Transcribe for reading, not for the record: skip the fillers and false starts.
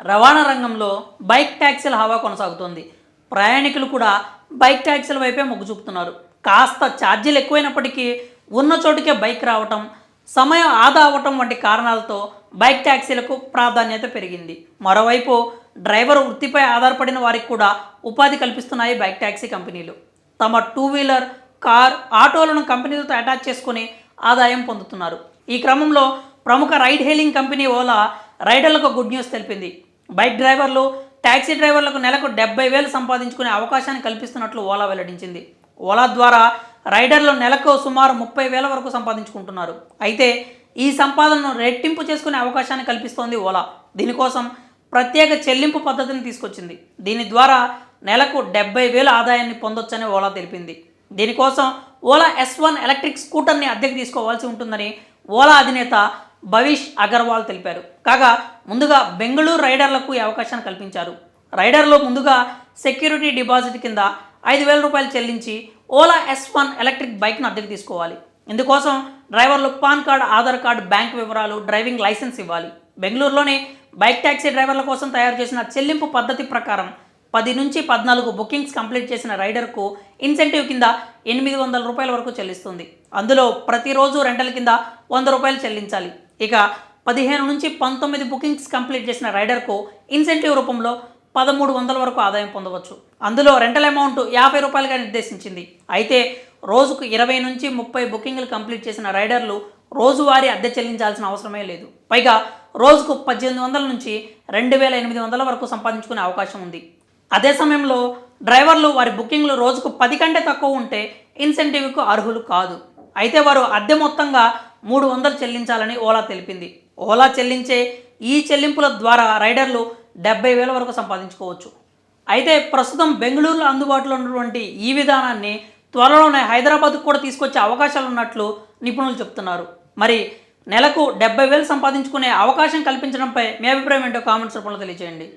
రవాణా రంగంలో బైక్ ట్యాక్సీల హవా కొనసాగుతోంది. ప్రయాణికులు కూడా బైక్ ట్యాక్సీల వైపే మొగ్గు చూపుతున్నారు. కాస్త ఛార్జీలు ఎక్కువైనప్పటికీ ఉన్న చోటుకే బైక్ రావటం, సమయం ఆదా అవ్వటం వంటి కారణాలతో బైక్ ట్యాక్సీలకు ప్రాధాన్యత పెరిగింది. మరోవైపు డ్రైవర్ వృత్తిపై ఆధారపడిన వారికి కూడా ఉపాధి కల్పిస్తున్నాయి బైక్ ట్యాక్సీ కంపెనీలు. తమ టూ వీలర్, కార్, ఆటోలను కంపెనీలతో అటాచ్ చేసుకుని ఆదాయం పొందుతున్నారు. ఈ క్రమంలో ప్రముఖ రైడ్ హెయిలింగ్ కంపెనీ ఓలా రైడర్లకు గుడ్ న్యూస్ తెలిపింది. బైక్ డ్రైవర్లు, ట్యాక్సీ డ్రైవర్లకు నెలకు 70,000 సంపాదించుకునే అవకాశాన్ని కల్పిస్తున్నట్లు ఓలా వెల్లడించింది. ఓలా ద్వారా రైడర్లు నెలకు సుమారు 30,000 వరకు సంపాదించుకుంటున్నారు. అయితే ఈ సంపాదనను రెట్టింపు చేసుకునే అవకాశాన్ని కల్పిస్తోంది ఓలా. దీనికోసం ప్రత్యేక చెల్లింపు పద్ధతిని తీసుకొచ్చింది. దీని ద్వారా నెలకు 70,000 ఆదాయాన్ని పొందొచ్చని ఓలా తెలిపింది. దీనికోసం ఓలా S1 ఎలక్ట్రిక్ స్కూటర్ని అద్దెకు తీసుకోవాల్సి ఉంటుందని ఓలా అధినేత భవిష్ అగర్వాల్ తెలిపారు. కాగా ముందుగా బెంగళూరు రైడర్లకు ఈ అవకాశాన్ని కల్పించారు. రైడర్లు ముందుగా సెక్యూరిటీ డిపాజిట్ కింద 5,000 రూపాయలు చెల్లించి ఓలా S1 ఎలక్ట్రిక్ బైక్ను అద్దెకు తీసుకోవాలి. ఇందుకోసం డ్రైవర్లు pan card, Aadhaar card, bank వివరాలు, డ్రైవింగ్ లైసెన్స్ ఇవ్వాలి. బెంగళూరులోని బైక్ ట్యాక్సీ డ్రైవర్ల కోసం తయారు చేసిన చెల్లింపు పద్ధతి ప్రకారం 10 నుంచి 14 బుకింగ్స్ కంప్లీట్ చేసిన రైడర్కు ఇన్సెంటివ్ కింద 800 రూపాయల వరకు చెల్లిస్తుంది. అందులో ప్రతిరోజు రెంటల్ కింద 100 రూపాయలు చెల్లించాలి. ఇక 15 నుంచి 19 బుకింగ్స్ కంప్లీట్ చేసిన రైడర్కు ఇన్సెంటివ్ రూపంలో 1,300 వరకు ఆదాయం పొందవచ్చు. అందులో రెంటల్ అమౌంట్ 50 రూపాయలుగా నిర్దేశించింది. అయితే రోజుకు 20 నుంచి 30 బుకింగ్లు కంప్లీట్ చేసిన రైడర్లు రోజువారీ అద్దె చెల్లించాల్సిన అవసరమే లేదు. పైగా రోజుకు 1,800 నుంచి 2,800 వరకు సంపాదించుకునే అవకాశం ఉంది. అదే సమయంలో డ్రైవర్లు వారి బుకింగ్లు రోజుకు 10 కంటే తక్కువ ఉంటే ఇన్సెంటివ్కు అర్హులు కాదు. అయితే వారు అద్దె మొత్తంగా 300 చెల్లించాలని ఓలా తెలిపింది. ఓలా చెల్లించే ఈ చెల్లింపుల ద్వారా రైడర్లు 70,000 వరకు సంపాదించుకోవచ్చు. అయితే ప్రస్తుతం బెంగళూరులో అందుబాటులో ఉన్నటువంటి ఈ విధానాన్ని త్వరలోనే హైదరాబాద్కు కూడా తీసుకొచ్చే అవకాశాలు ఉన్నట్లు నిపుణులు చెప్తున్నారు. మరి నెలకు 70,000 సంపాదించుకునే అవకాశం కల్పించడంపై మీ అభిప్రాయం ఏంటో కామెంట్స్ రూపంలో తెలియజేయండి.